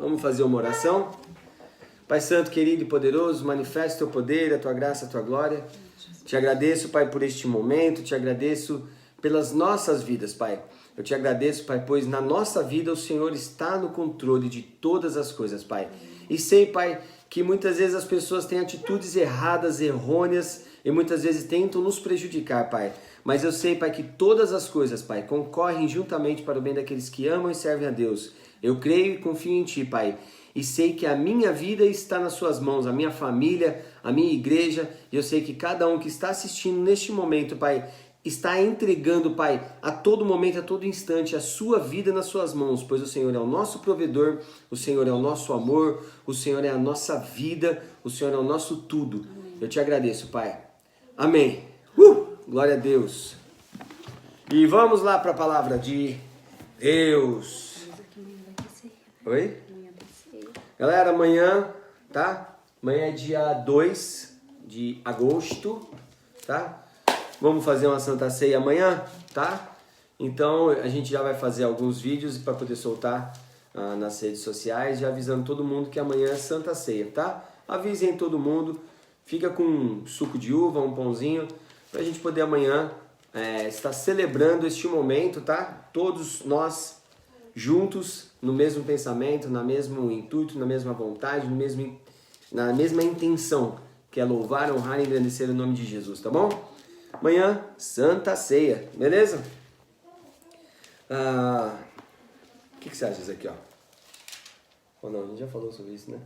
Vamos fazer uma oração? Pai Santo, querido e poderoso, manifesta o teu poder, a tua graça, a tua glória. Te agradeço, Pai, por este momento, te agradeço pelas nossas vidas, Pai. Eu te agradeço, Pai, pois na nossa vida o Senhor está no controle de todas as coisas, Pai. E sei, Pai, que muitas vezes as pessoas têm atitudes erradas, errôneas e muitas vezes tentam nos prejudicar, Pai. Mas eu sei, Pai, que todas as coisas, Pai, concorrem juntamente para o bem daqueles que amam e servem a Deus. Eu creio e confio em Ti, Pai. E sei que a minha vida está nas Suas mãos, a minha família, a minha igreja. E eu sei que cada um que está assistindo neste momento, Pai, está entregando, Pai, a todo momento, a todo instante, a sua vida nas Suas mãos, pois o Senhor é o nosso provedor, o Senhor é o nosso amor, o Senhor é a nossa vida, o Senhor é o nosso tudo. Eu te agradeço, Pai. Amém. Glória a Deus. E vamos lá para a palavra de Deus. Oi? Galera, amanhã, tá? Amanhã é dia 2 de agosto, tá? Vamos fazer uma Santa Ceia amanhã, tá? Então a gente já vai fazer alguns vídeos para poder soltar nas redes sociais, já avisando todo mundo que amanhã é Santa Ceia, tá? Avisem todo mundo, fica com um suco de uva, um pãozinho, para a gente poder amanhã estar celebrando este momento, tá? Todos nós juntos, no mesmo pensamento, no mesmo intuito, na mesma vontade, na mesma intenção, que é louvar, honrar e engrandecer o nome de Jesus, tá bom? Amanhã, Santa Ceia, beleza? O que você acha disso aqui, ó? Ou não, a gente já falou sobre isso, né?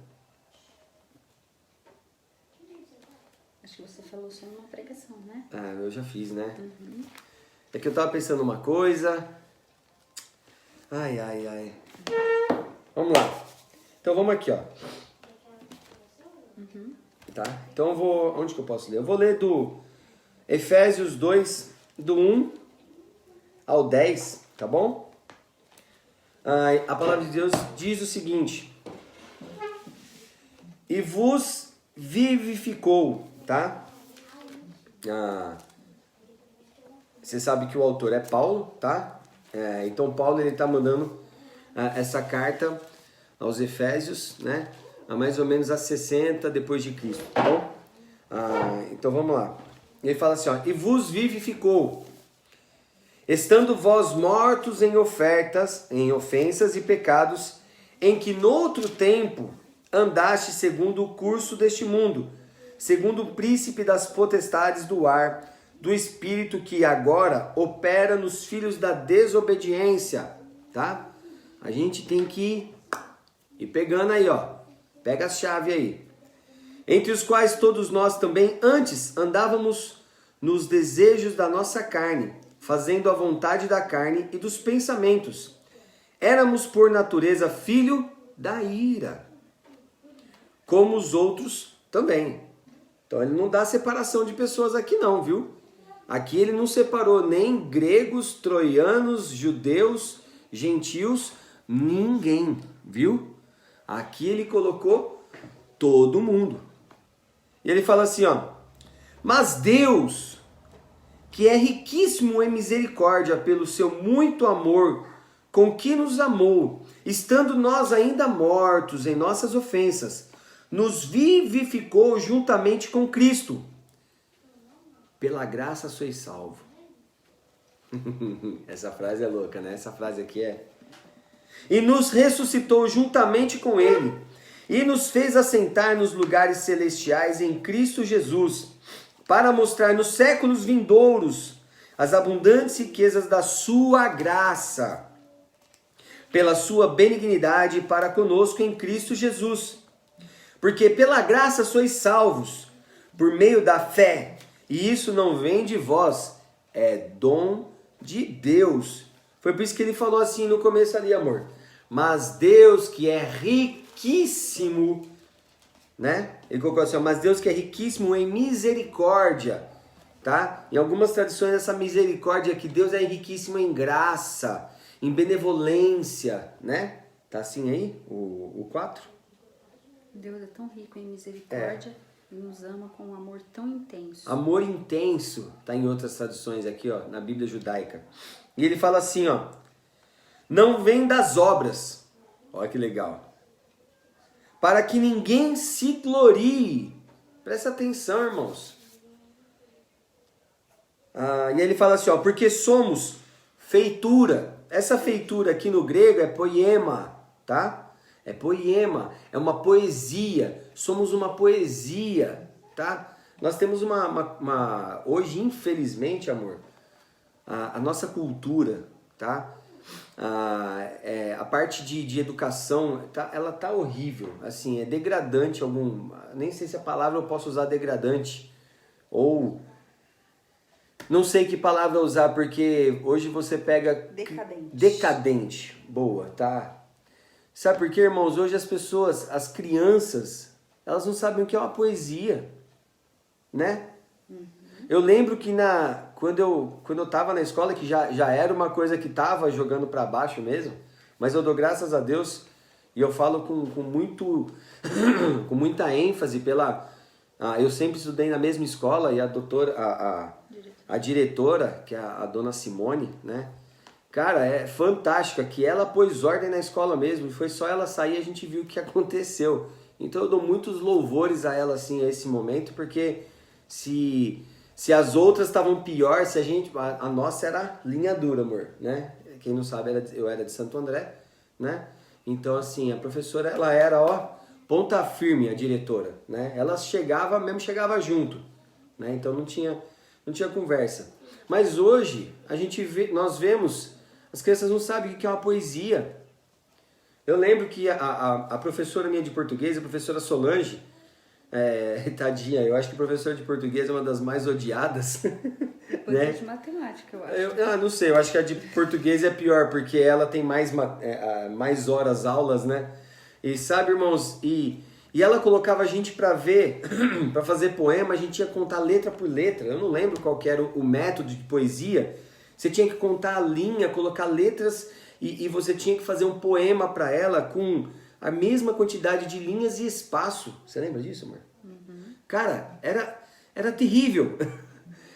Acho que você falou só numa pregação, né? Eu já fiz, né? Uhum. É que eu tava pensando uma coisa... Ai. Vamos lá. Então vamos aqui, ó. Uhum. Tá? Então eu vou... Onde que eu posso ler? Eu vou ler do Efésios 2, do 1 ao 10, tá bom? A palavra de Deus diz o seguinte. E vos vivificou, tá? Você sabe que o autor é Paulo, tá? Então Paulo ele está mandando essa carta aos Efésios, né? A mais ou menos a 60 depois de Cristo, tá bom? Então vamos lá. Ele fala assim, ó, e vos vivificou, estando vós mortos em ofensas e pecados, em que noutro tempo andaste segundo o curso deste mundo, segundo o príncipe das potestades do ar, do espírito que agora opera nos filhos da desobediência, tá? A gente tem que ir pegando aí, ó. Pega a chave aí. Entre os quais todos nós também antes andávamos nos desejos da nossa carne, fazendo a vontade da carne e dos pensamentos. Éramos por natureza filho da ira, como os outros também. Então ele não dá separação de pessoas aqui não, viu? Aqui ele não separou nem gregos, troianos, judeus, gentios, ninguém, viu? Aqui ele colocou todo mundo. E ele fala assim, ó. Mas Deus, que é riquíssimo em misericórdia pelo seu muito amor, com que nos amou, estando nós ainda mortos em nossas ofensas, nos vivificou juntamente com Cristo. Pela graça sois salvo. Essa frase é louca, né? Essa frase aqui é... E nos ressuscitou juntamente com Ele, e nos fez assentar nos lugares celestiais em Cristo Jesus, para mostrar nos séculos vindouros as abundantes riquezas da sua graça, pela sua benignidade para conosco em Cristo Jesus. Porque pela graça sois salvos, por meio da fé, e isso não vem de vós, é dom de Deus. Foi por isso que ele falou assim no começo ali, amor. Mas Deus que é riquíssimo, né? Ele colocou assim, mas Deus que é riquíssimo em misericórdia, tá? Em algumas tradições essa misericórdia que Deus é riquíssimo em graça, em benevolência, né? Tá assim aí, o 4? Deus é tão rico em misericórdia e nos ama com um amor tão intenso. Amor intenso, tá em outras traduções aqui, ó, na Bíblia judaica. E ele fala assim, ó, não vem das obras, olha que legal, para que ninguém se glorie. Presta atenção, irmãos. E ele fala assim, ó, porque somos feitura. Essa feitura aqui no grego é poema, tá? É poema, é uma poesia. Somos uma poesia, tá? Nós temos hoje, infelizmente, amor, a nossa cultura, tá? A parte de educação, tá, ela tá horrível, assim, é degradante nem sei se a palavra eu posso usar degradante, ou não sei que palavra usar, porque hoje você pega... Decadente, boa, tá? Sabe por quê, irmãos? Hoje as pessoas, as crianças, elas não sabem o que é uma poesia, né? Eu lembro que quando eu tava na escola, que já era uma coisa que tava jogando para baixo mesmo, mas eu dou graças a Deus e eu falo com muita ênfase eu sempre estudei na mesma escola e a diretora, que é a dona Simone, né? Cara, é fantástica que ela pôs ordem na escola mesmo, e foi só ela sair e a gente viu o que aconteceu. Então eu dou muitos louvores a ela assim a esse momento, porque se as outras estavam pior, a nossa era linha dura, amor, né? Quem não sabe, eu era de Santo André, né? Então assim, a professora, ela era, ó, ponta firme, a diretora, né? Ela chegava junto, né? Então não tinha conversa. Mas hoje nós vemos, as crianças não sabem o que é uma poesia. Eu lembro que a professora minha de português, a professora Solange, tadinha, eu acho que professora de português é uma das mais odiadas. Né? De matemática, eu acho. Não sei, eu acho que a de português é pior, porque ela tem mais horas, aulas, né? E sabe, irmãos, e ela colocava a gente para ver, para fazer poema, a gente ia contar letra por letra. Eu não lembro qual que era o método de poesia. Você tinha que contar a linha, colocar letras e você tinha que fazer um poema para ela com a mesma quantidade de linhas e espaço. Você lembra disso, amor? Uhum. Cara, era terrível.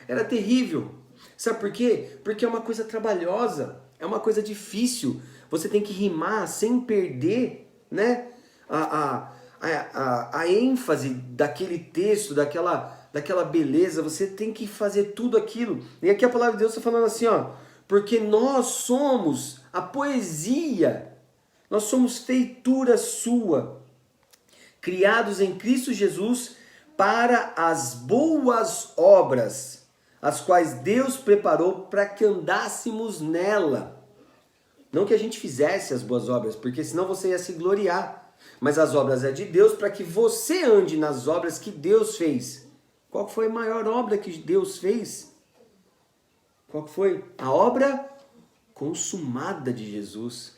Era terrível. Sabe por quê? Porque é uma coisa trabalhosa, é uma coisa difícil. Você tem que rimar sem perder, né, a ênfase daquele texto, daquela beleza. Você tem que fazer tudo aquilo. E aqui a palavra de Deus está falando assim, ó, porque nós somos a poesia, nós somos feitura sua, criados em Cristo Jesus para as boas obras, as quais Deus preparou para que andássemos nela. Não que a gente fizesse as boas obras, porque senão você ia se gloriar. Mas as obras é de Deus para que você ande nas obras que Deus fez. Qual foi a maior obra que Deus fez? Qual foi? A obra consumada de Jesus.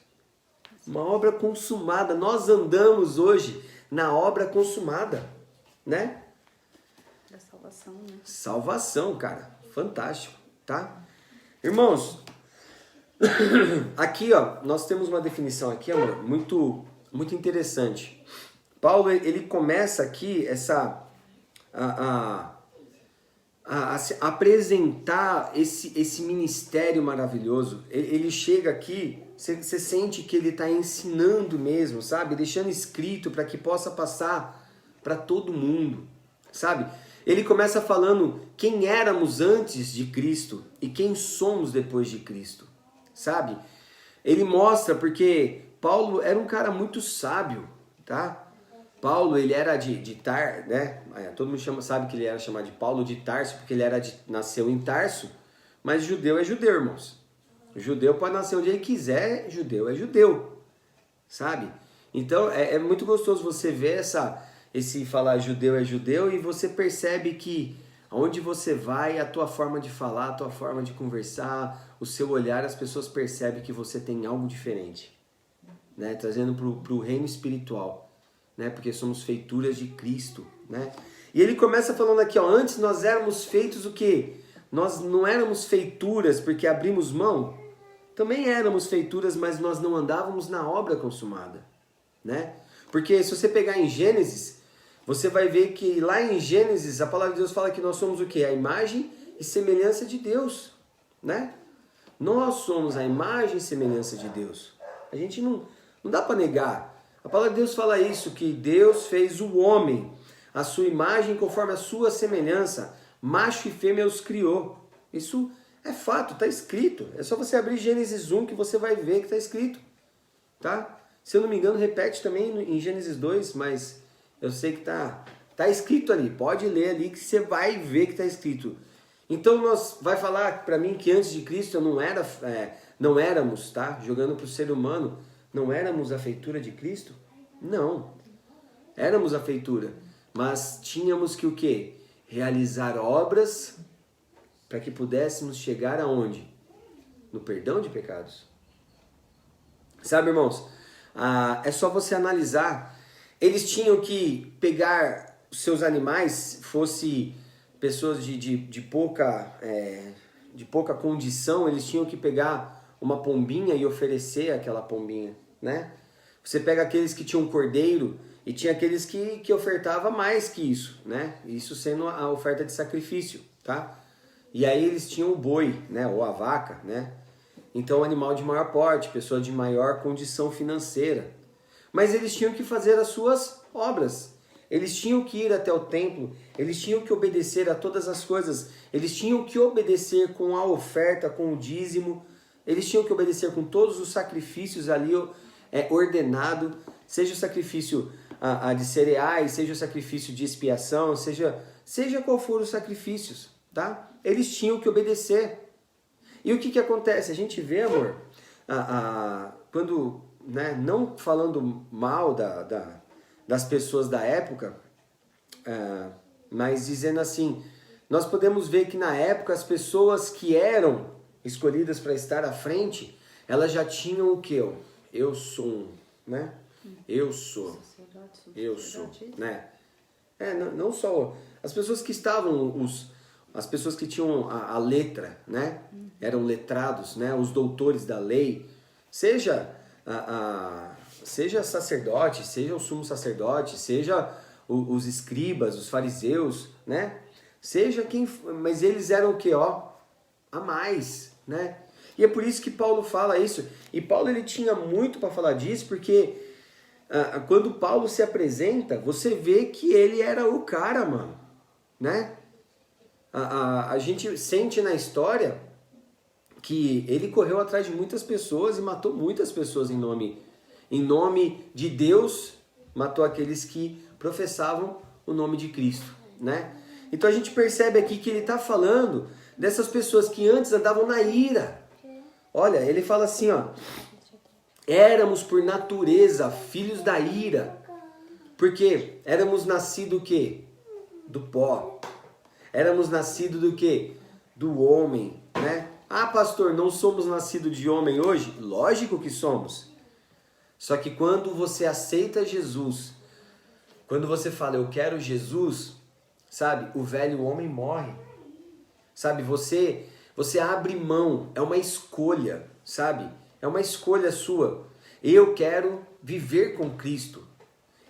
Uma obra consumada. Nós andamos hoje na obra consumada, né? Da salvação, né? Salvação, cara. Fantástico, tá? Irmãos, aqui, ó, nós temos uma definição aqui, amor, muito, muito interessante. Paulo, ele começa aqui a apresentar esse ministério maravilhoso. Ele chega aqui, você sente que ele está ensinando mesmo, sabe? Deixando escrito para que possa passar para todo mundo, sabe? Ele começa falando quem éramos antes de Cristo e quem somos depois de Cristo, sabe? Ele mostra, porque Paulo era um cara muito sábio, tá? Paulo, ele era de Tarso, né? Todo mundo sabe que ele era chamado de Paulo de Tarso, porque ele nasceu em Tarso, mas judeu é judeu, irmãos. O judeu pode nascer onde ele quiser, judeu é judeu, sabe? Então é muito gostoso você ver esse falar judeu é judeu, e você percebe que aonde você vai, a tua forma de falar, a tua forma de conversar, o seu olhar, as pessoas percebem que você tem algo diferente, né? Trazendo para o reino espiritual. Né? Porque somos feituras de Cristo, né? E ele começa falando aqui, ó, antes nós éramos feitos o quê? Nós não éramos feituras porque abrimos mão. Também éramos feituras, mas nós não andávamos na obra consumada, né? Porque se você pegar em Gênesis, você vai ver que lá em Gênesis a palavra de Deus fala que nós somos o quê? A imagem e semelhança de Deus, né? Nós somos a imagem e semelhança de Deus. A gente não dá para negar. A palavra de Deus fala isso, que Deus fez o homem, a sua imagem conforme a sua semelhança, macho e fêmea os criou. Isso é fato, está escrito. É só você abrir Gênesis 1 que você vai ver que está escrito. Tá? Se eu não me engano, repete também em Gênesis 2, mas eu sei que tá escrito ali. Pode ler ali que você vai ver que está escrito. Então vai falar para mim que antes de Cristo eu não éramos, tá? Jogando para o ser humano, não éramos a feitura de Cristo? Não. Éramos a feitura, mas tínhamos que o quê? Realizar obras para que pudéssemos chegar aonde? No perdão de pecados. Sabe, irmãos, é só você analisar. Eles tinham que pegar os seus animais, fosse pessoas de pouca condição, eles tinham que pegar uma pombinha e oferecer aquela pombinha, né? Você pega aqueles que tinham cordeiro e tinha aqueles que ofertava mais que isso, né? Isso sendo a oferta de sacrifício, tá? E aí eles tinham o boi, né? Ou a vaca, né? Então animal de maior porte, pessoa de maior condição financeira. Mas eles tinham que fazer as suas obras. Eles tinham que ir até o templo, eles tinham que obedecer a todas as coisas, eles tinham que obedecer com a oferta, com o dízimo, eles tinham que obedecer com todos os sacrifícios ali ordenado, seja o sacrifício de cereais, seja o sacrifício de expiação, seja qual for os sacrifícios, tá? Eles tinham que obedecer. E o que acontece? A gente vê, amor, quando, né, não falando mal das pessoas da época, mas dizendo assim, nós podemos ver que na época as pessoas que eram escolhidas para estar à frente, elas já tinham o que? Eu sou, né? Eu sou, né? Não só as pessoas que estavam, as pessoas que tinham a letra, né? Eram letrados, né? Os doutores da lei, seja sacerdote, seja o sumo sacerdote, seja os escribas, os fariseus, né? Seja quem, mas eles eram o que, a mais, né? E é por isso que Paulo fala isso. E Paulo ele tinha muito para falar disso, porque quando Paulo se apresenta, você vê que ele era o cara, mano, né? A gente sente na história que ele correu atrás de muitas pessoas e matou muitas pessoas em nome de Deus, matou aqueles que professavam o nome de Cristo, né? Então a gente percebe aqui que ele está falando dessas pessoas que antes andavam na ira. Olha, ele fala assim, éramos por natureza filhos da ira, porque éramos nascidos o quê? Do pó. Éramos nascidos do quê? Do homem, né? Ah, pastor, não somos nascidos de homem hoje? Lógico que somos. Só que quando você aceita Jesus, quando você fala, eu quero Jesus, sabe? O velho homem morre. Sabe? Você abre mão, é uma escolha, sabe? É uma escolha sua. Eu quero viver com Cristo.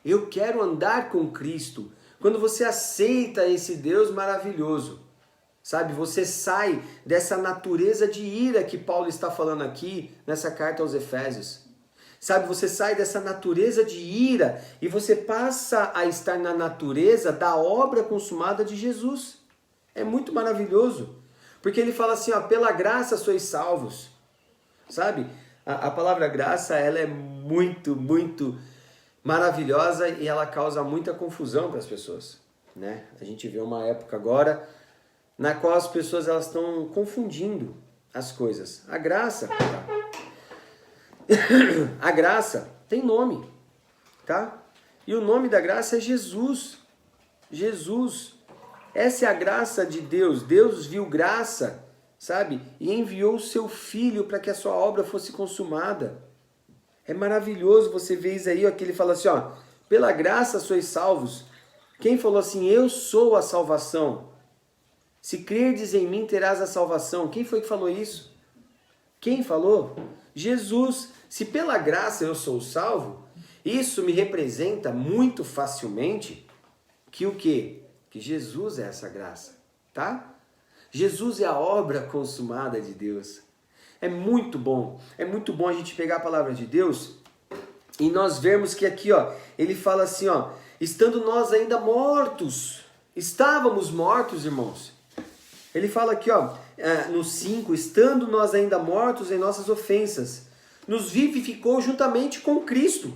Eu quero andar com Cristo. Quando você aceita esse Deus maravilhoso, sabe? Você sai dessa natureza de ira que Paulo está falando aqui nessa carta aos Efésios. Sabe, você sai dessa natureza de ira e você passa a estar na natureza da obra consumada de Jesus. É muito maravilhoso. Porque ele fala assim, pela graça sois salvos. Sabe? A palavra graça, ela é muito, muito maravilhosa e ela causa muita confusão para as pessoas, né? A gente vê uma época agora na qual as pessoas elas estão confundindo as coisas. A graça tem nome, tá? E o nome da graça é Jesus. Jesus. Essa é a graça de Deus. Deus viu graça, sabe? E enviou o seu Filho para que a sua obra fosse consumada. É maravilhoso você ver isso aí, que ele fala assim, pela graça sois salvos. Quem falou assim, eu sou a salvação. Se crerdes em mim, terás a salvação. Quem foi que falou isso? Quem falou? Jesus. Se pela graça eu sou salvo, isso me representa muito facilmente que o quê? Que Jesus é essa graça, tá? Jesus é a obra consumada de Deus. É muito bom a gente pegar a palavra de Deus E nós vemos que aqui, ó, ele fala assim, ó, estando nós ainda mortos, estávamos mortos, irmãos. Ele fala aqui, ó, no 5, estando nós ainda mortos em nossas ofensas, nos vivificou juntamente com Cristo.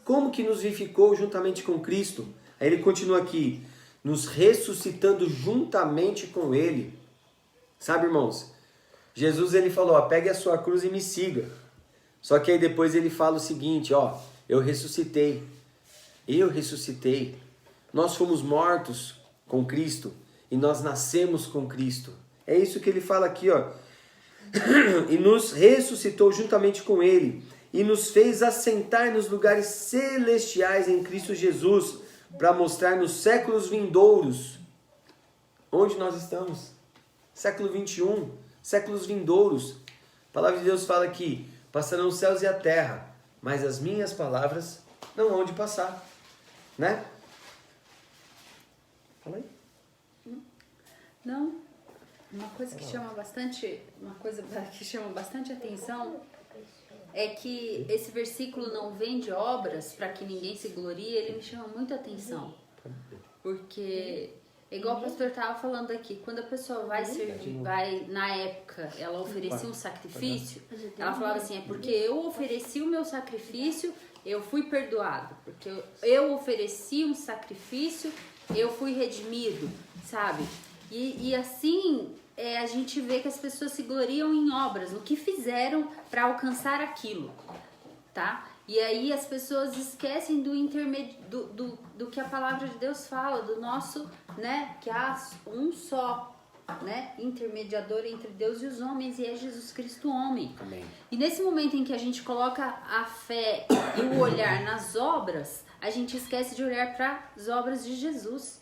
Como que nos vivificou juntamente com Cristo? Aí ele continua aqui, nos ressuscitando juntamente com Ele. Sabe, irmãos? Jesus, ele falou, ó, pegue a sua cruz e me siga. Só que aí depois ele fala o seguinte, ó, eu ressuscitei. Eu ressuscitei. Nós fomos mortos com Cristo e nós nascemos com Cristo. É isso que ele fala aqui, ó. E nos ressuscitou juntamente com Ele e nos fez assentar nos lugares celestiais em Cristo Jesus, para mostrar nos séculos vindouros onde nós estamos. Século 21, séculos vindouros. A palavra de Deus fala que passarão os céus e a terra, mas as minhas palavras não hão de passar, né? Fala aí. Não, uma coisa que chama bastante atenção é que esse versículo não vem de obras para que ninguém se glorie, ele me chama muito a atenção. Porque, igual o pastor estava falando aqui, quando a pessoa vai servir, na época, ela oferecia um sacrifício, ela falava assim, é porque eu ofereci o meu sacrifício, eu fui perdoado. Porque eu ofereci um sacrifício, eu fui redimido, sabe? E assim, a gente vê que as pessoas se gloriam em obras, no que fizeram para alcançar aquilo, tá? E aí as pessoas esquecem do que a palavra de Deus fala, do nosso, né, que há um só, né, intermediador entre Deus e os homens, e é Jesus Cristo homem. Amém. E nesse momento em que a gente coloca a fé e o olhar nas obras, a gente esquece de olhar para as obras de Jesus.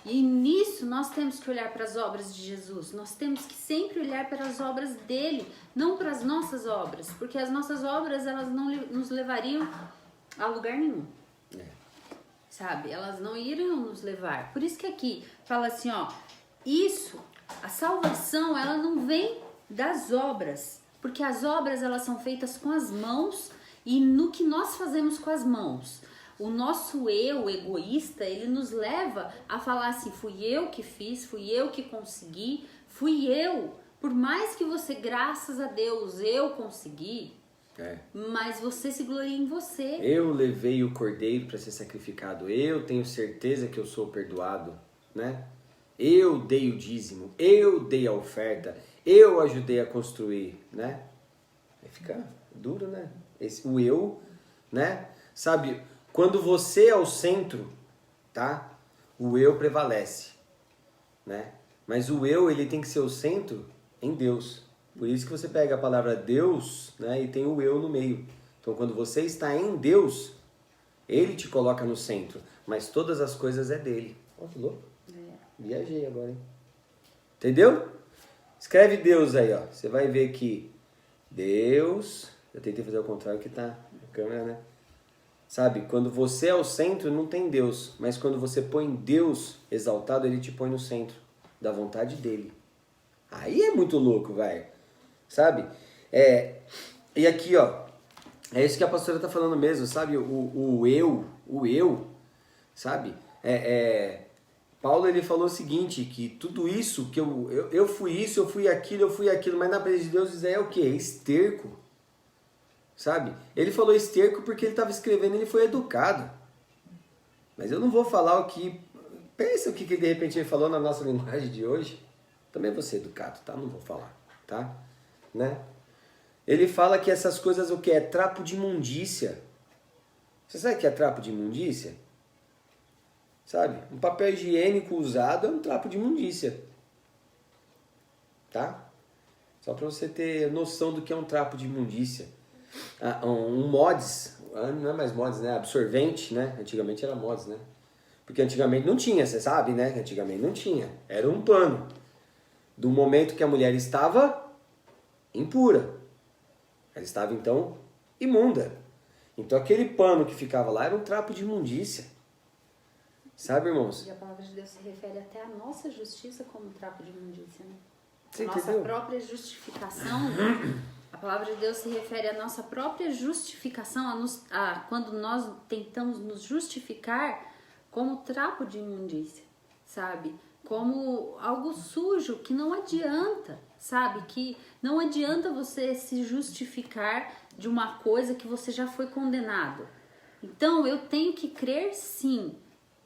E nisso nós temos que olhar para as obras de Jesus, nós temos que sempre olhar para as obras dele, não para as nossas obras, porque as nossas obras elas não nos levariam a lugar nenhum, sabe? Elas não iriam nos levar. Por isso que aqui fala assim, ó, a salvação ela não vem das obras, porque as obras elas são feitas com as mãos e no que nós fazemos com as mãos. O nosso eu egoísta, ele nos leva a falar assim, fui eu que fiz, fui eu que consegui, fui eu. Por mais que você, graças a Deus, eu consegui, mas você se gloria em você. Eu levei o cordeiro para ser sacrificado, eu tenho certeza que eu sou perdoado, né? Eu dei o dízimo, eu dei a oferta, eu ajudei a construir, né? Vai ficar duro, né? O eu, né? Sabe... Quando você é o centro, tá? O eu prevalece, né? Mas o eu, ele tem que ser o centro em Deus. Por isso que você pega a palavra Deus, né? E tem o eu no meio. Então, quando você está em Deus, Ele te coloca no centro. Mas todas as coisas é dele. Ó, que louco. Viajei agora, hein? Entendeu? Escreve Deus aí, ó. Você vai ver que Deus... Eu tentei fazer o contrário que tá na câmera, né? Sabe, quando você é o centro, não tem Deus. Mas quando você põe Deus exaltado, Ele te põe no centro da vontade dEle. Aí é muito louco, velho. Sabe? E aqui, ó. É isso que a pastora tá falando mesmo, sabe? O eu, sabe? Paulo, ele falou o seguinte, que tudo isso, que eu fui isso, eu fui aquilo, mas na presença de Deus isso é o quê? Esterco. Sabe? Ele falou esterco porque ele estava escrevendo e ele foi educado. Mas eu não vou falar o que... Pensa o que de repente ele falou na nossa linguagem de hoje. Também vou ser educado, tá? Não vou falar, tá? Né? Ele fala que essas coisas o que? É trapo de imundícia. Você sabe o que é trapo de imundícia? Sabe? Um papel higiênico usado é um trapo de imundícia. Tá? Só para você ter noção do que é um trapo de imundícia. Um mods, não é mais mods, né? Absorvente, né? Antigamente era mods, né? Porque antigamente não tinha, você sabe, né? Antigamente não tinha. Era um pano. Do momento que a mulher estava impura. Ela estava, então, imunda. Então aquele pano que ficava lá era um trapo de imundícia. Sabe, irmãos? E a palavra de Deus se refere até à nossa justiça como trapo de imundícia, né? Você Nossa entendeu? própria justificação A palavra de Deus se refere à nossa própria justificação, quando nós tentamos nos justificar como trapo de imundícia, sabe? Como algo sujo que não adianta, sabe? Que não adianta você se justificar de uma coisa que você já foi condenado. Então eu tenho que crer sim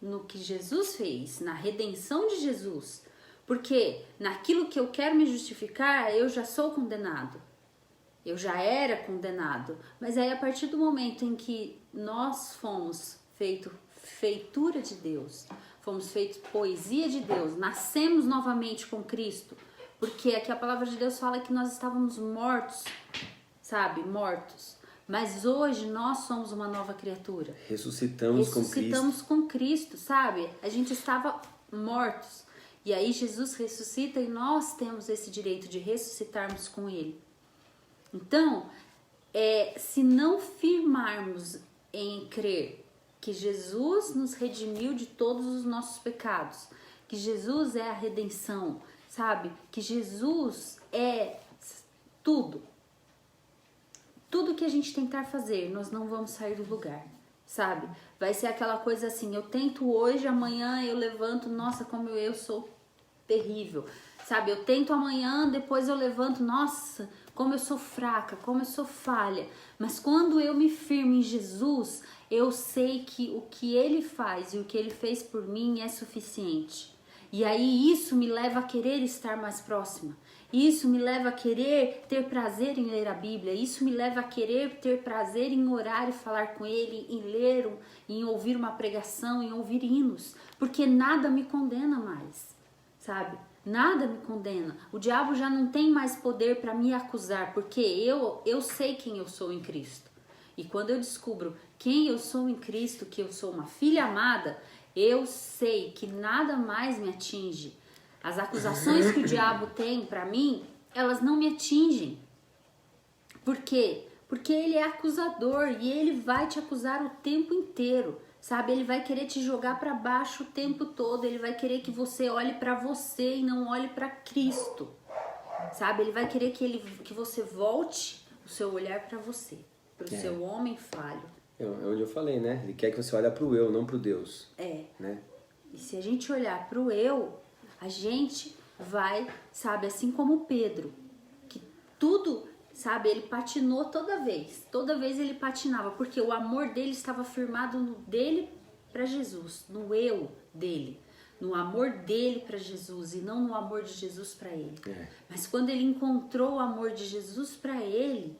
no que Jesus fez, na redenção de Jesus, porque naquilo que eu quero me justificar, eu já sou condenado. Eu já era condenado, mas aí a partir do momento em que nós fomos feitura de Deus, fomos feitos poesia de Deus, nascemos novamente com Cristo, porque aqui a palavra de Deus fala que nós estávamos mortos, sabe, mortos, mas hoje nós somos uma nova criatura. Ressuscitamos com Cristo, sabe? A gente estava mortos, e aí Jesus ressuscita e nós temos esse direito de ressuscitarmos com Ele. Então, se não firmarmos em crer que Jesus nos redimiu de todos os nossos pecados, que Jesus é a redenção, sabe? Que Jesus é tudo. Tudo que a gente tentar fazer, nós não vamos sair do lugar, sabe? Vai ser aquela coisa assim, eu tento hoje, amanhã eu levanto, nossa, como eu sou terrível, sabe? Eu tento amanhã, depois eu levanto, nossa, como eu sou fraca, como eu sou falha. Mas quando eu me firmo em Jesus, eu sei que o que Ele faz e o que Ele fez por mim é suficiente. E aí isso me leva a querer estar mais próxima. Isso me leva a querer ter prazer em ler a Bíblia. Isso me leva a querer ter prazer em orar e falar com Ele, em ler, em ouvir uma pregação, em ouvir hinos. Porque nada me condena mais, sabe? Nada me condena. O diabo já não tem mais poder para me acusar, porque eu sei quem eu sou em Cristo. E quando eu descubro quem eu sou em Cristo, que eu sou uma filha amada, eu sei que nada mais me atinge. As acusações que o diabo tem para mim, elas não me atingem. Por quê? Porque ele é acusador e ele vai te acusar o tempo inteiro. Sabe, ele vai querer te jogar para baixo o tempo todo, ele vai querer que você olhe para você e não olhe para Cristo, sabe, ele vai querer que você volte o seu olhar para você, para o seu homem falho. É onde eu falei, né, ele quer que você olhe para o eu, não para o Deus. Né? E se a gente olhar para o eu, a gente vai, sabe, assim como Pedro, que tudo... Sabe, ele patinou toda vez ele patinava, porque o amor dele estava firmado no dele para Jesus, no eu dele, no amor dele para Jesus e não no amor de Jesus para ele. Mas quando ele encontrou o amor de Jesus para ele,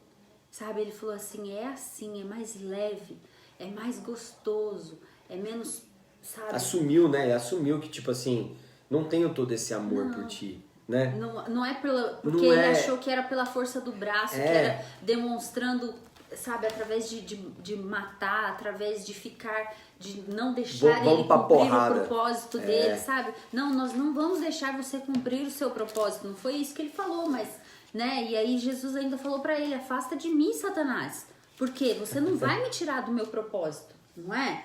sabe, ele falou assim, é mais leve, é mais gostoso, é menos, sabe? Assumiu, né, assumiu que tipo assim, não tenho todo esse amor por ti. Né? Não é porque ele achou que era pela força do braço, que era demonstrando, sabe, através de matar, através de ficar, de não deixar ele cumprir o propósito dele, sabe? Não, nós não vamos deixar você cumprir o seu propósito, não foi isso que ele falou, mas, né? E aí Jesus ainda falou pra ele, afasta de mim, Satanás, porque você não vai me tirar do meu propósito, não é?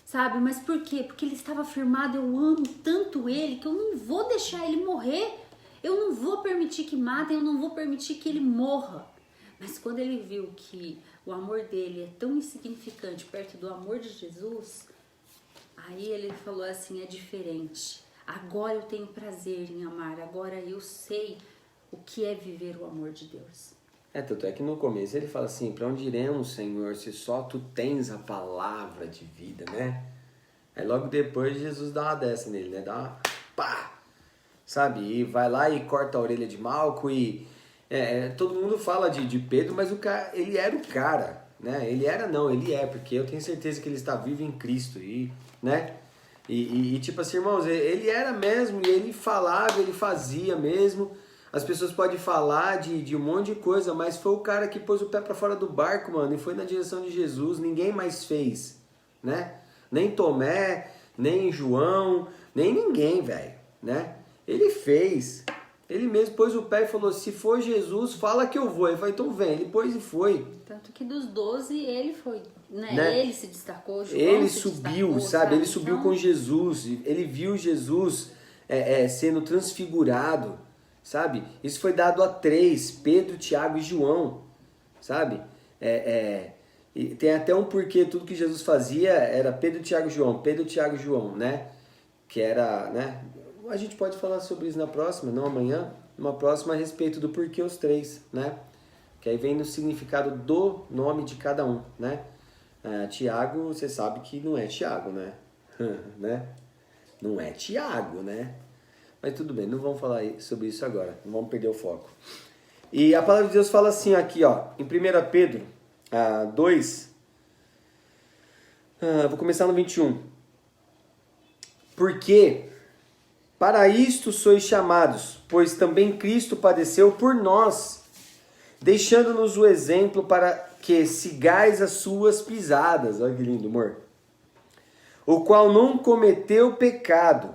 Sabe, mas por quê? Porque ele estava firmado, eu amo tanto ele que eu não vou deixar ele morrer. Eu não vou permitir que matem, eu não vou permitir que ele morra. Mas quando ele viu que o amor dele é tão insignificante perto do amor de Jesus, aí ele falou assim, é diferente. Agora eu tenho prazer em amar, agora eu sei o que é viver o amor de Deus. Tanto é que no começo ele fala assim, para onde iremos, Senhor, se só tu tens a palavra de vida, né? Aí logo depois Jesus dá uma dessa nele, né? Dá uma pá! Sabe, e vai lá e corta a orelha de Malco e todo mundo fala de Pedro, mas o cara, ele era o cara, né? Ele é, porque eu tenho certeza que ele está vivo em Cristo, e, né? E tipo assim, irmãos, ele era mesmo, e ele falava, ele fazia mesmo. As pessoas podem falar de um monte de coisa, mas foi o cara que pôs o pé para fora do barco, mano, e foi na direção de Jesus, ninguém mais fez, né? Nem Tomé, nem João, nem ninguém, velho, né? Ele fez. Ele mesmo pôs o pé e falou, se for Jesus, fala que eu vou. Ele falou, então vem. Ele pôs e foi. Tanto que dos 12, ele foi, né? Ele se destacou, João ele se subiu, destacou, sabe? Ele subiu então... com Jesus. Ele viu Jesus sendo transfigurado, sabe? Isso foi dado a 3, Pedro, Tiago e João, sabe? E tem até um porquê, tudo que Jesus fazia era Pedro, Tiago e João, né? Que era, né? A gente pode falar sobre isso na próxima, não amanhã, numa próxima a respeito do porquê os 3, né? Que aí vem no significado do nome de cada um, né? Tiago, você sabe que não é Tiago, né? Né? Não é Tiago, né? Mas tudo bem, não vamos falar sobre isso agora, não vamos perder o foco. E a palavra de Deus fala assim aqui, ó, em 1 Pedro 2, vou começar no 21. Porque para isto sois chamados, pois também Cristo padeceu por nós, deixando-nos o exemplo para que sigais as suas pisadas. Olha que lindo, amor. O qual não cometeu pecado,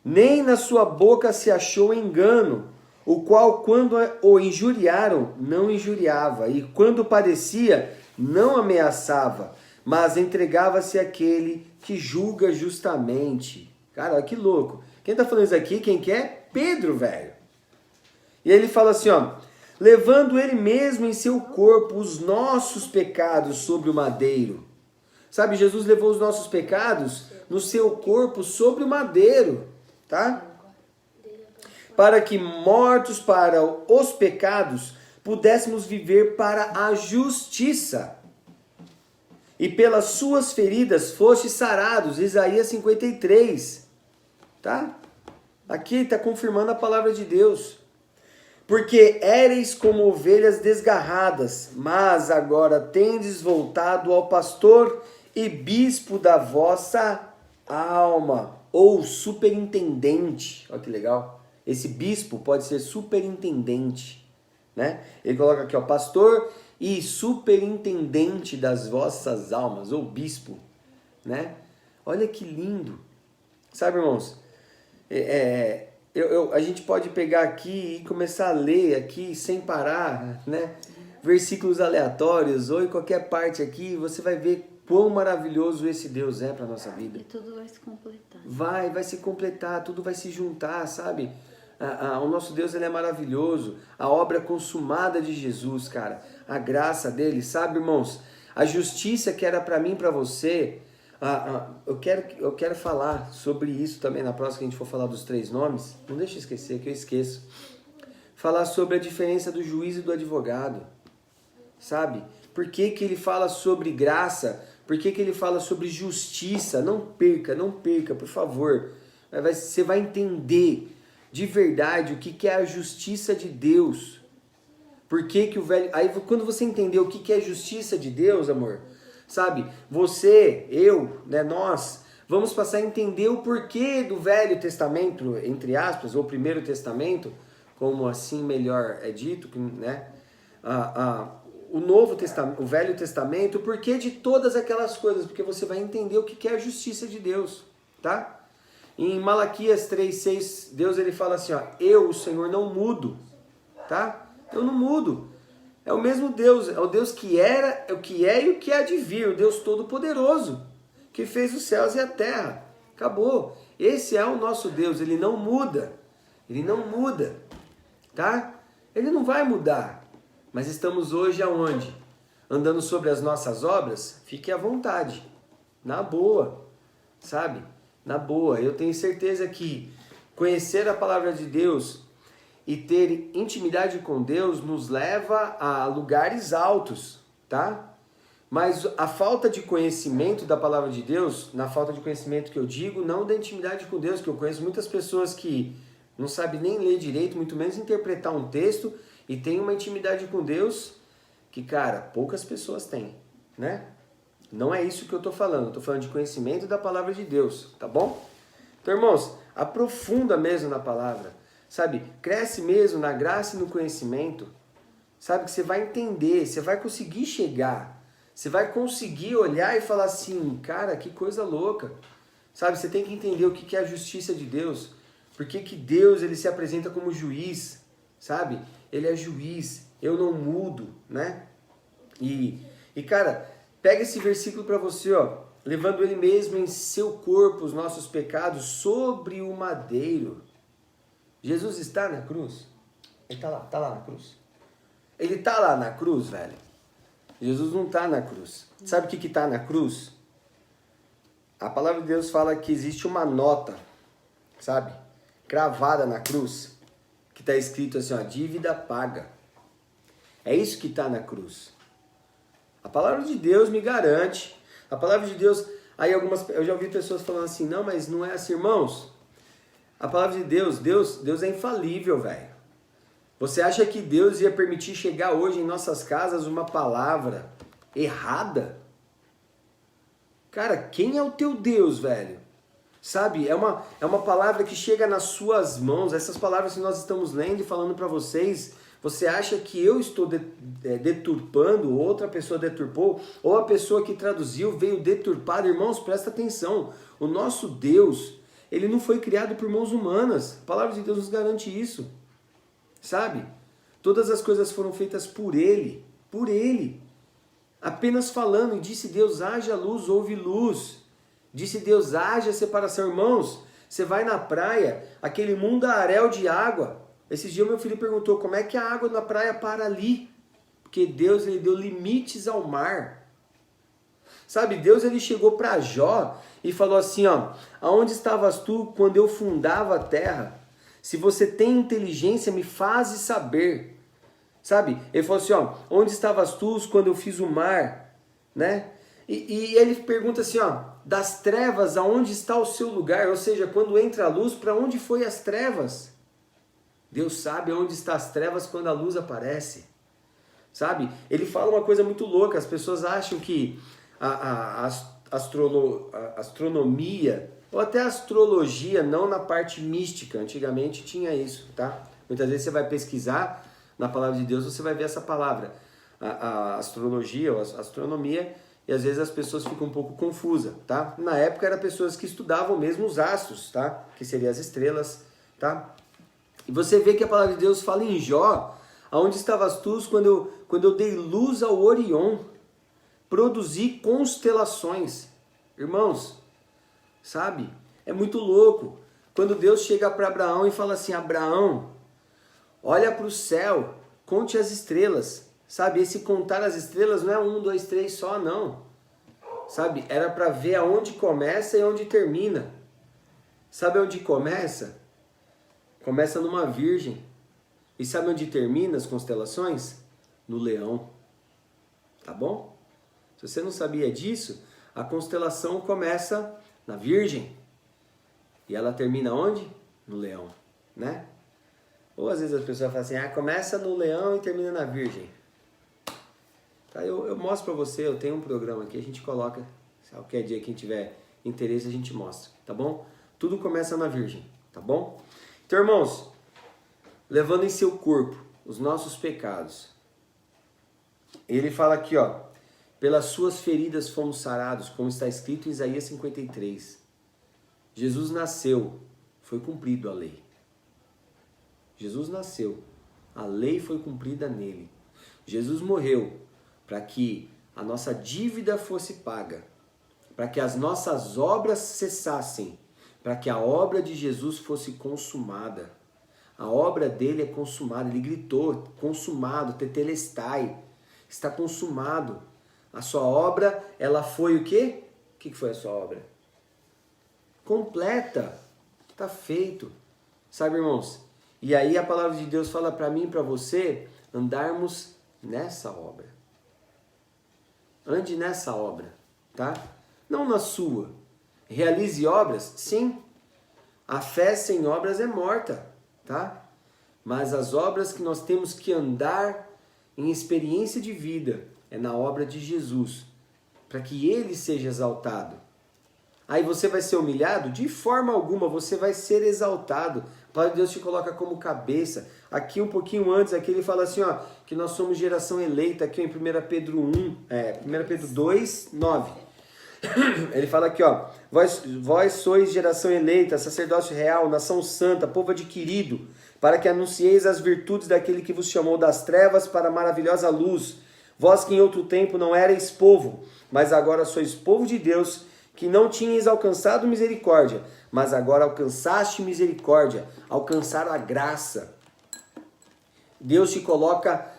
nem na sua boca se achou engano, o qual, quando o injuriaram, não injuriava, e quando padecia, não ameaçava, mas entregava-se àquele que julga justamente. Cara, olha que louco. Quem tá falando isso aqui, quem que é? Pedro, velho. E aí ele fala assim, ó, levando ele mesmo em seu corpo os nossos pecados sobre o madeiro. Sabe, Jesus levou os nossos pecados no seu corpo sobre o madeiro, tá? Para que, mortos para os pecados, pudéssemos viver para a justiça. E pelas suas feridas foste sarados. Isaías 53. Tá? Aqui está confirmando a palavra de Deus. Porque éreis como ovelhas desgarradas, mas agora tendes voltado ao pastor e bispo da vossa alma, ou superintendente. Olha que legal. Esse bispo pode ser superintendente, né? Ele coloca aqui, ó, pastor e superintendente das vossas almas, ou bispo, né? Olha que lindo. Sabe, irmãos, a gente pode pegar aqui e começar a ler aqui sem parar, né? Versículos aleatórios, ou em qualquer parte aqui, você vai ver quão maravilhoso esse Deus é para nossa vida. E tudo vai se completar. Vai se completar, tudo vai se juntar, sabe? O nosso Deus, ele é maravilhoso. A obra consumada de Jesus, cara. A graça dele, sabe, irmãos? A justiça que era para mim e para você. Eu quero falar sobre isso também na próxima que a gente for falar dos 3 nomes. Não deixa eu esquecer, que eu esqueço. Falar sobre a diferença do juiz e do advogado. Sabe? Por que que ele fala sobre graça? Por que que ele fala sobre justiça? Não perca, por favor. Você vai entender de verdade o que é a justiça de Deus. Por que que o velho... Aí quando você entender o que é a justiça de Deus, amor, sabe? Você, eu, né, nós, vamos passar a entender o porquê do Velho Testamento, entre aspas, ou Primeiro Testamento, como assim melhor é dito, né? O Novo Testamento, o Velho Testamento, o porquê de todas aquelas coisas, porque você vai entender o que é a justiça de Deus, tá? Em Malaquias 3:6, Deus ele fala assim, ó, eu, o Senhor, não mudo, tá? Eu não mudo. É o mesmo Deus, é o Deus que era, é o que é e o que há de vir, o Deus Todo-Poderoso, que fez os céus e a terra. Acabou. Esse é o nosso Deus, ele não muda. Ele não muda, tá? Ele não vai mudar. Mas estamos hoje aonde? Andando sobre as nossas obras? Fique à vontade, na boa, sabe? Na boa. Eu tenho certeza que conhecer a palavra de Deus e ter intimidade com Deus nos leva a lugares altos, tá? Mas a falta de conhecimento da palavra de Deus, na falta de conhecimento que eu digo, não da intimidade com Deus, que eu conheço muitas pessoas que não sabem nem ler direito, muito menos interpretar um texto, e tem uma intimidade com Deus que, cara, poucas pessoas têm, né? Não é isso que eu tô falando de conhecimento da palavra de Deus, tá bom? Então, irmãos, aprofunda mesmo na palavra, sabe? Cresce mesmo na graça e no conhecimento, sabe? Que você vai entender, você vai conseguir chegar, você vai conseguir olhar e falar assim, cara, que coisa louca, sabe? Você tem que entender o que é a justiça de Deus, por que Deus ele se apresenta como juiz, sabe? Ele é juiz, eu não mudo, né? E cara, pega esse versículo para você, ó, levando ele mesmo em seu corpo os nossos pecados sobre o madeiro. Jesus está na cruz? Ele tá lá na cruz. Ele tá lá na cruz, velho. Jesus não tá na cruz. Sabe o que tá na cruz? A palavra de Deus fala que existe uma nota, sabe? Cravada na cruz, que tá escrito assim, ó, dívida paga. É isso que tá na cruz. A palavra de Deus me garante. A palavra de Deus... Aí eu já ouvi pessoas falando assim, não, mas não é assim, irmãos. A palavra de Deus é infalível, velho. Você acha que Deus ia permitir chegar hoje em nossas casas uma palavra errada? Cara, quem é o teu Deus, velho? Sabe, é uma palavra que chega nas suas mãos. Essas palavras que nós estamos lendo e falando para vocês, você acha que eu estou deturpando, outra pessoa deturpou, ou a pessoa que traduziu veio deturpada? Irmãos, presta atenção. O nosso Deus, ele não foi criado por mãos humanas. A palavra de Deus nos garante isso. Sabe? Todas as coisas foram feitas por Ele. Por Ele. Apenas falando, e disse Deus, haja luz, houve luz. Disse Deus, haja separação. Irmãos, você vai na praia, aquele mundaréu de água. Esses dias meu filho perguntou, como é que a água na praia para ali? Porque Deus, ele deu limites ao mar. Sabe, Deus, ele chegou para Jó e falou assim, ó, aonde estavas tu quando eu fundava a terra? Se você tem inteligência, me faze saber. Sabe? Ele falou assim, ó, onde estavas tu quando eu fiz o mar? Né? E ele pergunta assim, ó, das trevas, aonde está o seu lugar? Ou seja, quando entra a luz, para onde foi as trevas? Deus sabe onde está as trevas quando a luz aparece. Sabe? Ele fala uma coisa muito louca. As pessoas acham que a astronomia, ou até a astrologia, não na parte mística, antigamente tinha isso, tá? Muitas vezes você vai pesquisar na palavra de Deus, você vai ver essa palavra, a astrologia ou a astronomia, e às vezes as pessoas ficam um pouco confusas, tá? Na época eram pessoas que estudavam mesmo os astros, tá? Que seriam as estrelas, tá? E você vê que a palavra de Deus fala em Jó, aonde estavas tu quando eu dei luz ao Orion, produzi constelações. Irmãos, sabe? É muito louco. Quando Deus chega para Abraão e fala assim, Abraão, olha para o céu, conte as estrelas. Sabe, esse contar as estrelas não é 1, 2, 3 só, não. Sabe, era para ver aonde começa e onde termina. Sabe onde começa? Começa numa virgem. E sabe onde termina as constelações? No leão. Tá bom? Se você não sabia disso, a constelação começa na virgem. E ela termina onde? No leão, né? Ou às vezes as pessoas falam assim, começa no leão e termina na virgem. Tá, eu mostro pra você, eu tenho um programa aqui, a gente coloca, qualquer dia quem tiver interesse a gente mostra, tá bom? Tudo começa na virgem, tá bom? Então, irmãos, levando em seu corpo os nossos pecados. Ele fala aqui, ó, pelas suas feridas fomos sarados, como está escrito em Isaías 53. Jesus nasceu, foi cumprido a lei. Jesus nasceu, a lei foi cumprida nele. Jesus morreu para que a nossa dívida fosse paga, para que as nossas obras cessassem, para que a obra de Jesus fosse consumada. A obra dele é consumada. Ele gritou, consumado, tetelestai, está consumado. A sua obra, ela foi o quê? O que foi a sua obra? Completa. Está feito. Sabe, irmãos? E aí a palavra de Deus fala para mim e para você andarmos nessa obra. Ande nessa obra, tá? Não na sua. Realize obras? Sim. A fé sem obras é morta, tá? Mas as obras que nós temos que andar em experiência de vida é na obra de Jesus, para que Ele seja exaltado. Aí você vai ser humilhado? De forma alguma, você vai ser exaltado. A palavra de Deus te coloca como cabeça. Aqui um pouquinho antes, aqui ele fala assim, ó, que nós somos geração eleita, aqui em 1 Pedro 1, 1 Pedro 2, 9. Ele fala aqui, ó, vós sois geração eleita, sacerdócio real, nação santa, povo adquirido, para que anuncieis as virtudes daquele que vos chamou das trevas para a maravilhosa luz. Vós que em outro tempo não erais povo, mas agora sois povo de Deus, que não tinhas alcançado misericórdia, mas agora alcançaste misericórdia, alcançaram a graça. Deus te coloca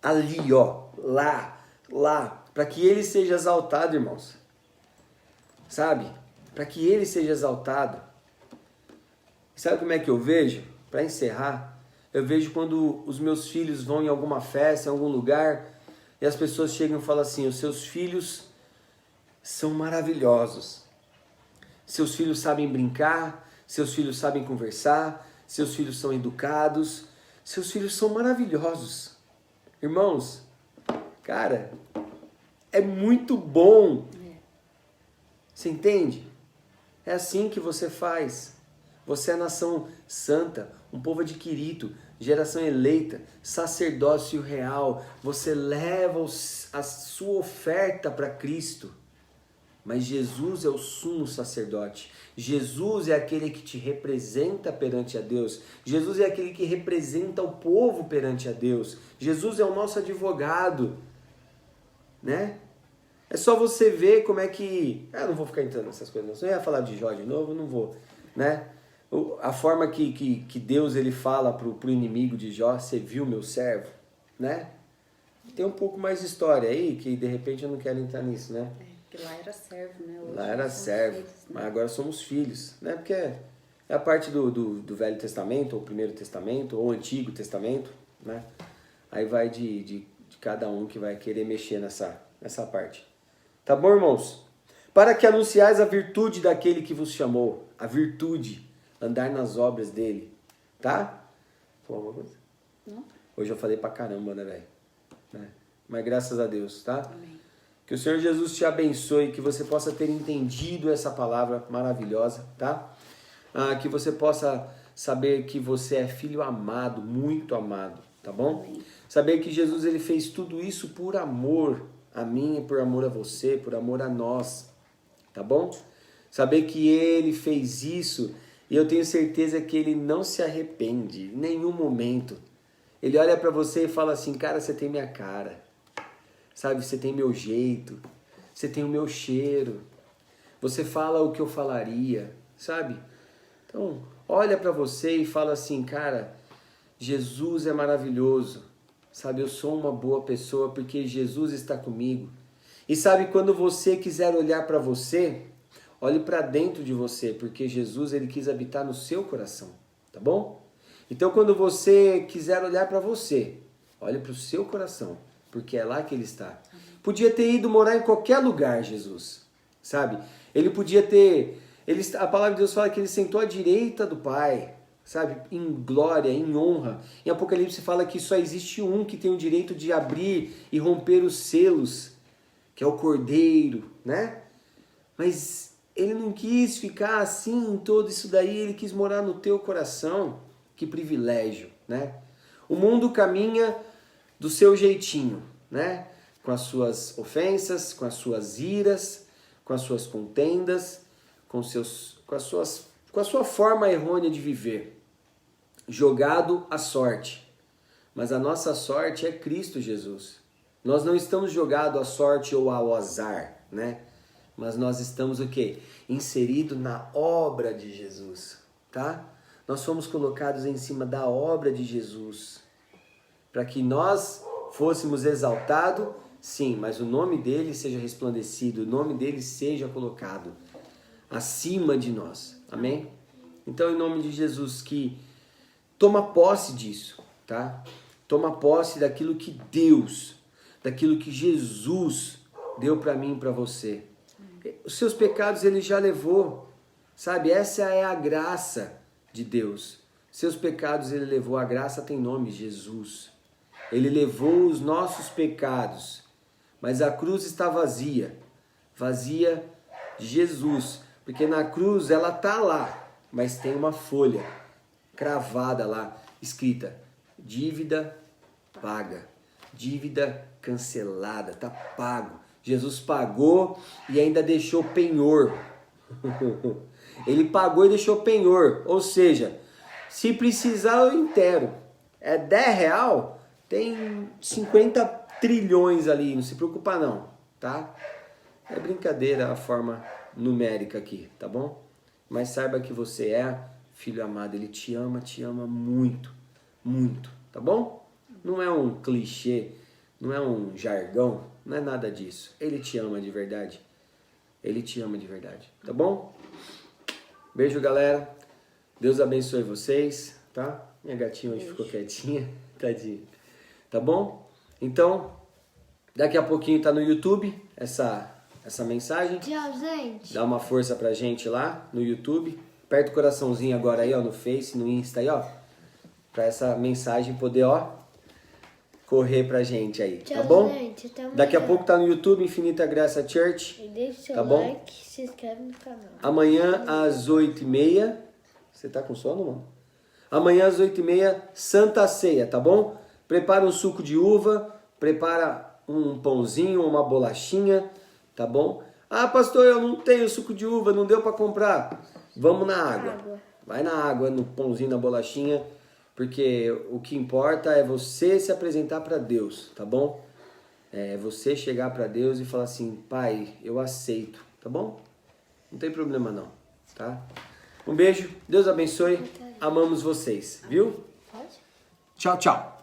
ali, ó, lá, para que Ele seja exaltado, irmãos. Sabe? Para que Ele seja exaltado. Sabe como é que eu vejo? Para encerrar, eu vejo quando os meus filhos vão em alguma festa, em algum lugar, e as pessoas chegam e falam assim, os seus filhos são maravilhosos. Seus filhos sabem brincar, seus filhos sabem conversar, seus filhos são educados, seus filhos são maravilhosos. Irmãos, cara, é muito bom. Você entende? É assim que você faz. Você é nação santa, um povo adquirido, geração eleita, sacerdócio real. Você leva a sua oferta para Cristo. Mas Jesus é o sumo sacerdote. Jesus é aquele que te representa perante a Deus. Jesus é aquele que representa o povo perante a Deus. Jesus é o nosso advogado, né? É só você ver como é que... não vou ficar entrando nessas coisas, não. Se eu ia falar de Jó de novo, não vou, né? A forma que Deus ele fala pro inimigo de Jó, você viu meu servo, né? Tem um pouco mais de história aí, que de repente eu não quero entrar nisso, né? Porque lá era servo, né? Hoje lá era servo, filhos, né? Mas agora somos filhos, né? Porque é a parte do Velho Testamento, ou Primeiro Testamento, ou Antigo Testamento, né? Aí vai de cada um que vai querer mexer nessa parte. Tá bom, irmãos? Para que anunciais a virtude daquele que vos chamou, a virtude, andar nas obras dele, tá? Falou alguma coisa? Não. Hoje eu falei pra caramba, né, velho? Né? Mas graças a Deus, tá? Amém. Que o Senhor Jesus te abençoe, que você possa ter entendido essa palavra maravilhosa, tá? Que você possa saber que você é filho amado, muito amado, tá bom? Amém. Saber que Jesus ele fez tudo isso por amor a mim, por amor a você, por amor a nós, tá bom? Saber que ele fez isso e eu tenho certeza que ele não se arrepende em nenhum momento. Ele olha pra você e fala assim, cara, você tem minha cara. Sabe, você tem meu jeito, você tem o meu cheiro, você fala o que eu falaria, sabe? Então, olha para você e fala assim, cara, Jesus é maravilhoso, sabe? Eu sou uma boa pessoa porque Jesus está comigo. E sabe, quando você quiser olhar para você, olhe para dentro de você, porque Jesus ele quis habitar no seu coração, tá bom? Então, quando você quiser olhar para você, olhe para o seu coração. Porque é lá que ele está. Podia ter ido morar em qualquer lugar, Jesus, sabe? Ele podia ter... a palavra de Deus fala que ele sentou à direita do Pai, sabe? Em glória, em honra. Em Apocalipse fala que só existe um que tem o direito de abrir e romper os selos, que é o Cordeiro, né? Mas ele não quis ficar assim em todo isso daí, ele quis morar no teu coração. Que privilégio, né? O mundo caminha do seu jeitinho, né? Com as suas ofensas, com as suas iras, com as suas contendas, com a sua forma errônea de viver, jogado à sorte. Mas a nossa sorte é Cristo Jesus. Nós não estamos jogados à sorte ou ao azar, né? Mas nós estamos o quê? Inseridos na obra de Jesus, tá? Nós fomos colocados em cima da obra de Jesus, para que nós fôssemos exaltados, sim, mas o nome dele seja resplandecido, o nome dele seja colocado acima de nós, amém? Então, em nome de Jesus, que toma posse disso, tá? Toma posse daquilo que Deus, daquilo que Jesus deu para mim e para você. Os seus pecados ele já levou, sabe? Essa é a graça de Deus. Seus pecados ele levou, a graça tem nome, Jesus. Ele levou os nossos pecados, mas a cruz está vazia, vazia de Jesus, porque na cruz ela está lá, mas tem uma folha cravada lá, escrita, dívida paga, dívida cancelada, está pago. Jesus pagou e ainda deixou penhor. Ele pagou e deixou penhor, ou seja, se precisar eu inteiro. É 10 real, tem 50 trilhões ali, não se preocupa não, tá? É brincadeira a forma numérica aqui, tá bom? Mas saiba que você é filho amado, ele te ama muito, muito, tá bom? Não é um clichê, não é um jargão, não é nada disso. Ele te ama de verdade. Ele te ama de verdade, tá bom? Beijo, galera. Deus abençoe vocês, tá? Minha gatinha hoje ficou quietinha, tadinha. Tá bom? Então, daqui a pouquinho tá no YouTube essa mensagem. Tchau, gente. Dá uma força pra gente lá no YouTube. Aperta o coraçãozinho agora aí, ó, no Face, no Insta aí, ó. Pra essa mensagem poder, ó, correr pra gente aí, Tchau, tá bom? gente. Até Daqui a amanhã. pouco tá no YouTube, Infinita Graça Church. E deixe seu Tá bom? like, se inscreve no canal. Amanhã às 8h30. Você tá com sono, mano? Amanhã às 8h30, Santa Ceia, tá bom? Prepara um suco de uva, prepara um pãozinho, uma bolachinha, tá bom? Ah, pastor, eu não tenho suco de uva, não deu pra comprar. Vamos na água. Vai na água, no pãozinho, na bolachinha, porque o que importa é você se apresentar pra Deus, tá bom? É você chegar pra Deus e falar assim, Pai, eu aceito, tá bom? Não tem problema não, tá? Um beijo, Deus abençoe, amamos vocês, viu? Pode? Tchau, tchau.